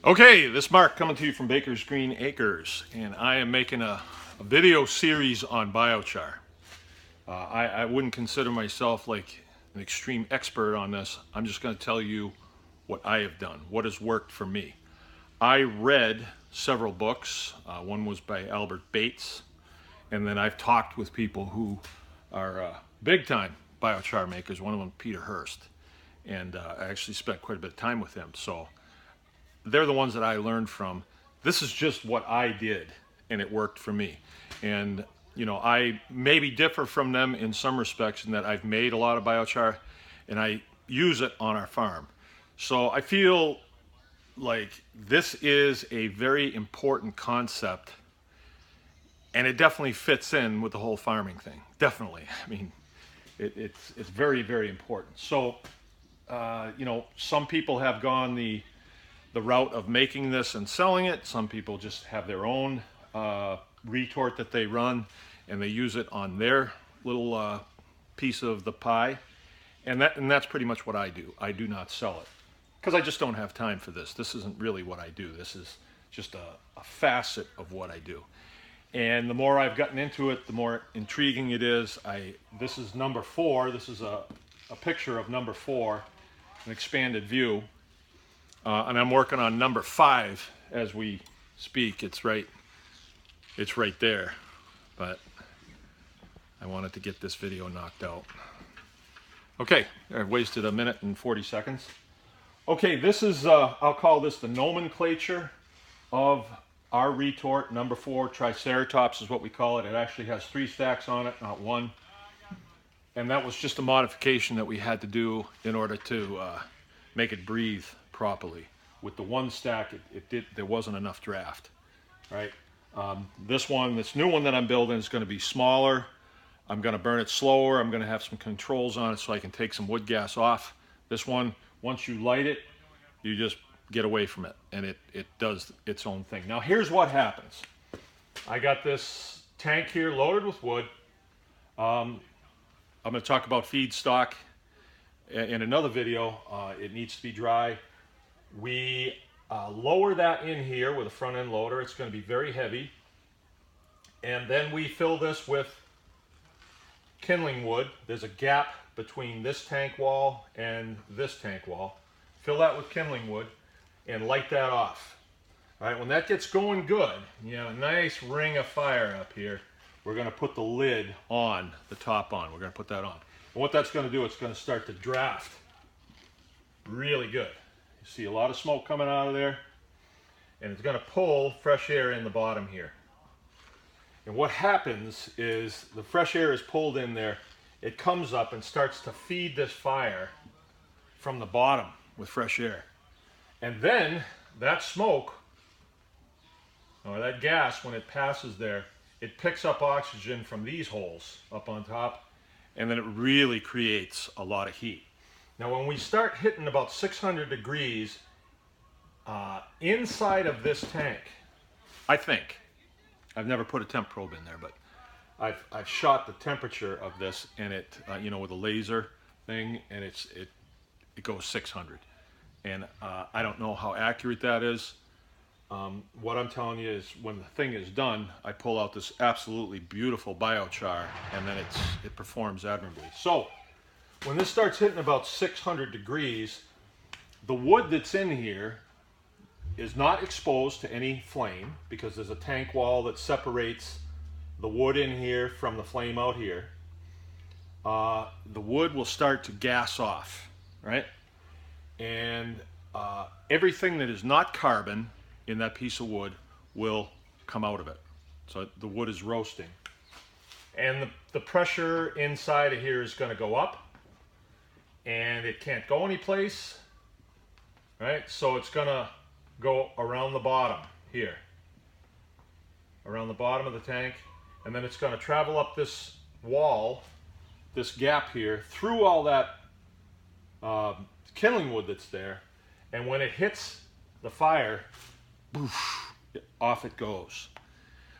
Okay, this is Mark coming to you from Baker's Green Acres, and I am making a video series on biochar. I wouldn't consider myself like an extreme expert on this. I'm just going to tell you what I have done, what has worked for me. I read several books. One was by Albert Bates, and then I've talked with people who are big time biochar makers, one of them Peter Hurst, and I actually spent quite a bit of time with him. So they're the ones that I learned from. This is just what I did, and it worked for me. And you know, I maybe differ from them in some respects in that I've made a lot of biochar and I use it on our farm. So I feel like this is a very important concept, and it definitely fits in with the whole farming thing. Definitely. I mean, it's very, very important. So you know, some people have gone the route of making this and selling it. Some people just have their own retort that they run and they use it on their little piece of the pie. And that's pretty much what I do. I do not sell it because I just don't have time for this. This isn't really what I do. This is just a facet of what I do. And the more I've gotten into it, the more intriguing it is. This is number 4. This is a picture of number 4, an expanded view. And I'm working on number 5 as we speak. It's right there, but I wanted to get this video knocked out. Okay, I've wasted a minute and 40 seconds. Okay, this is, I'll call this the nomenclature of our retort. Number 4, Triceratops is what we call it. It actually has 3 stacks on it, not 1. And that was just a modification that we had to do in order to make it breathe properly. With the 1 stack, there wasn't enough draft, right? This new one that I'm building is going to be smaller. I'm going to burn it slower. I'm going to have some controls on it so I can take some wood gas off. This one, once you light it, you just get away from it, and it does its own thing. Now here's what happens. I got this tank here loaded with wood. I'm going to talk about feedstock in another video. It needs to be dry. We lower that in here with a front end loader. It's going to be very heavy. And then we fill this with kindling wood. There's a gap between this tank wall and this tank wall. Fill that with kindling wood and light that off. All right, when that gets going good, you know, a nice ring of fire up here, we're going to put the lid on, the top on. We're going to put that on. And what that's going to do, it's going to start to draft really good. You see a lot of smoke coming out of there, and it's going to pull fresh air in the bottom here. And what happens is the fresh air is pulled in there, it comes up and starts to feed this fire from the bottom with fresh air. And then that smoke, or that gas, when it passes there, it picks up oxygen from these holes up on top, and then it really creates a lot of heat. Now when we start hitting about 600 degrees inside of this tank, I think, I've never put a temp probe in there, but I've shot the temperature of this, and it, you know, with a laser thing, and it goes 600. And I don't know how accurate that is. What I'm telling you is when the thing is done, I pull out this absolutely beautiful biochar, and then it performs admirably. So when this starts hitting about 600 degrees, the wood that's in here is not exposed to any flame because there's a tank wall that separates the wood in here from the flame out here. The wood will start to gas off, right? And everything that is not carbon in that piece of wood will come out of it. So the wood is roasting. And the pressure inside of here is going to go up, and it can't go anyplace, right? So it's going to go around the bottom here, around the bottom of the tank, and then it's going to travel up this wall, this gap here, through all that kindling wood that's there, and when it hits the fire, boof, off it goes.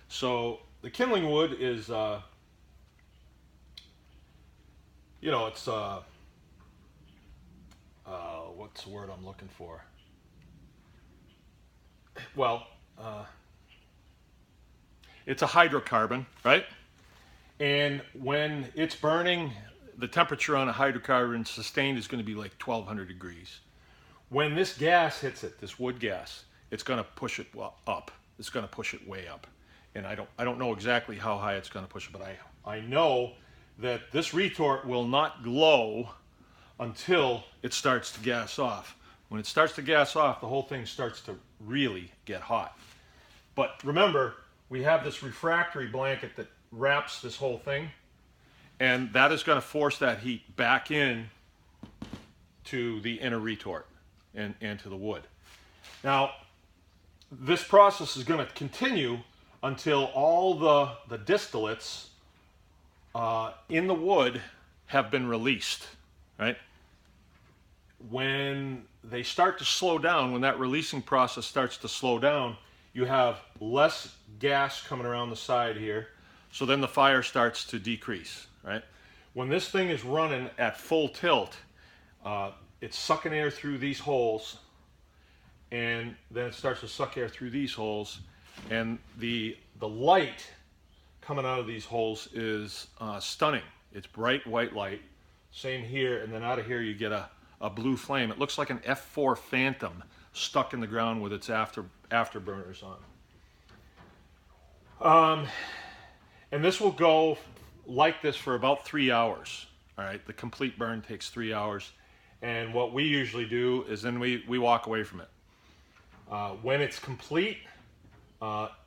So the kindling wood is, you know, it's, what's the word I'm looking for? well, it's a hydrocarbon, right? And when it's burning, the temperature on a hydrocarbon sustained is going to be like 1200 degrees. When this gas hits it, this wood gas, it's going to push it up. It's going to push it way up. And I don't know exactly how high it's going to push it, but I know that this retort will not glow until it starts to gas off. When it starts to gas off, the whole thing starts to really get hot. But remember, we have this refractory blanket that wraps this whole thing, and that is going to force that heat back in to the inner retort and to the wood. Now, this process is going to continue until all the distillates in the wood have been released, right? When they start to slow down, when that releasing process starts to slow down, you have less gas coming around the side here, so then the fire starts to decrease, right? When this thing is running at full tilt, it's sucking air through these holes, and then it starts to suck air through these holes, and the light coming out of these holes is stunning. It's bright white light. Same here, and then out of here you get a blue flame. It looks like an F4 Phantom stuck in the ground with its afterburners on. And this will go like this for about 3 hours. All right, the complete burn takes 3 hours. And what we usually do is then we walk away from it. When it's complete,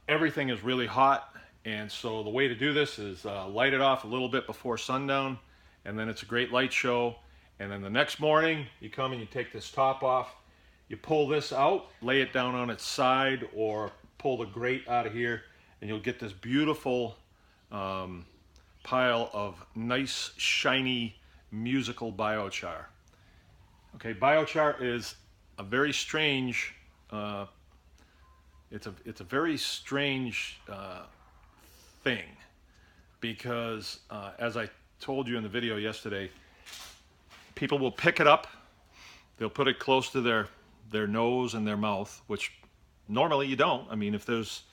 everything is really hot. And so the way to do this is light it off a little bit before sundown, and then it's a great light show. And then the next morning, you come and you take this top off, you pull this out, lay it down on its side, or pull the grate out of here, and you'll get this beautiful pile of nice, shiny, musical biochar. Okay, biochar is a very strange, it's a very strange thing, because as I told you in the video yesterday, people will pick it up, they'll put it close to their nose and their mouth, which normally you don't. I mean, if there's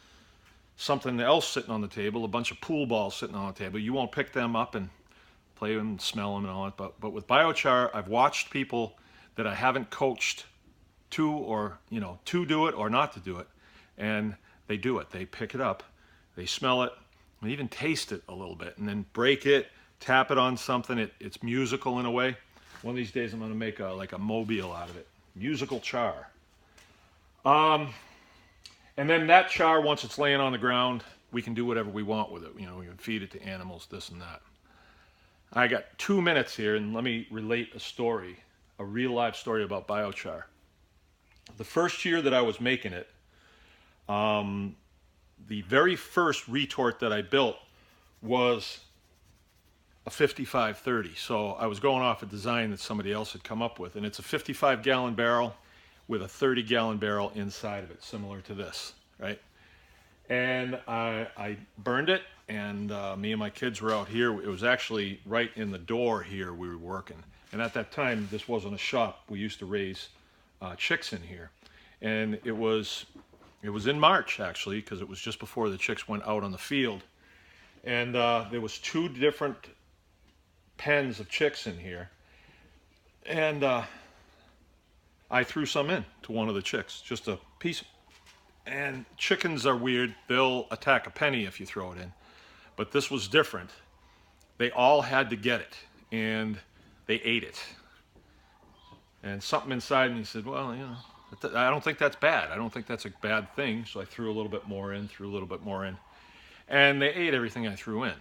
something else sitting on the table, a bunch of pool balls sitting on the table, you won't pick them up and play them and smell them and all that. But with biochar, I've watched people that I haven't coached to do it or not to do it, and they do it. They pick it up, they smell it, and even taste it a little bit, and then break it, tap it on something. It's musical in a way. One of these days I'm going to make like a mobile out of it. Musical char. And then that char, once it's laying on the ground, we can do whatever we want with it. You know, we can feed it to animals, this and that. I got 2 minutes here, and let me relate a story, a real life story about biochar. The first year that I was making it, the very first retort that I built was a 5530. So I was going off a design that somebody else had come up with, and it's a 55-gallon barrel with a 30-gallon barrel inside of it, similar to this, right? And I burned it, and me and my kids were out here. It was actually right in the door here we were working. And at that time, this wasn't a shop. We used to raise chicks in here. And it was in March, actually, because it was just before the chicks went out on the field. And there was 2 different pens of chicks in here. And I threw some in to one of the chicks, just a piece. And chickens are weird. They'll attack a penny if you throw it in. But this was different. They all had to get it, and they ate it. And something inside me said, well, you know, I don't think that's bad. I don't think that's a bad thing. So I threw a little bit more in, and they ate everything I threw in.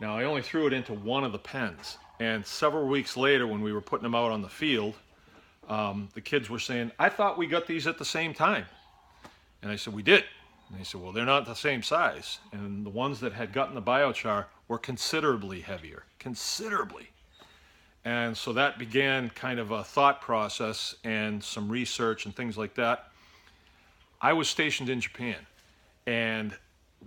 Now, I only threw it into one of the pens, and several weeks later when we were putting them out on the field, the kids were saying, I thought we got these at the same time. And I said, we did. And they said, well, they're not the same size. And the ones that had gotten the biochar were considerably heavier, considerably. And so that began kind of a thought process and some research and things like that. I was stationed in Japan, and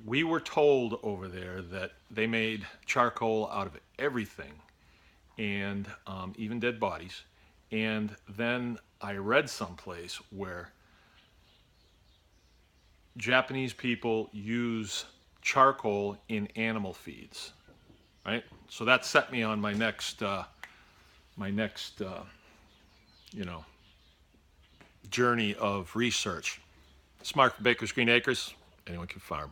we were told over there that they made charcoal out of everything, and even dead bodies. And then I read someplace where Japanese people use charcoal in animal feeds, right? So that set me on my next, you know, journey of research. It's Mark from Baker's Green Acres. Anyone can farm.